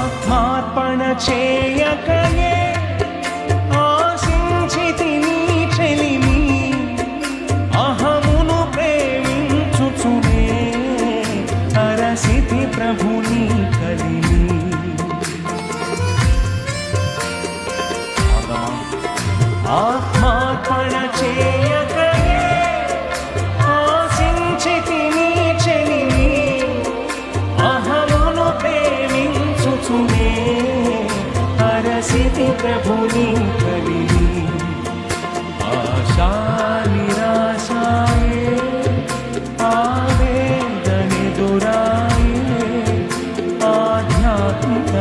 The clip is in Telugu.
ఆత్మార్పణ చేయకయే ఆశించితి నీ చెలిమి అహమును ప్రేమించుచునే అరసితి ప్రభుని కలిమి ఆత్మార్పణ చేయకయే ఆశించితి నీ చెలిమి అహమును ప్రేమించుచునే అరసితి ప్రభుని కలిమి ఆశా నిరాశాయే ఆవేదనెదురాయే ఆధ్యాత్మిక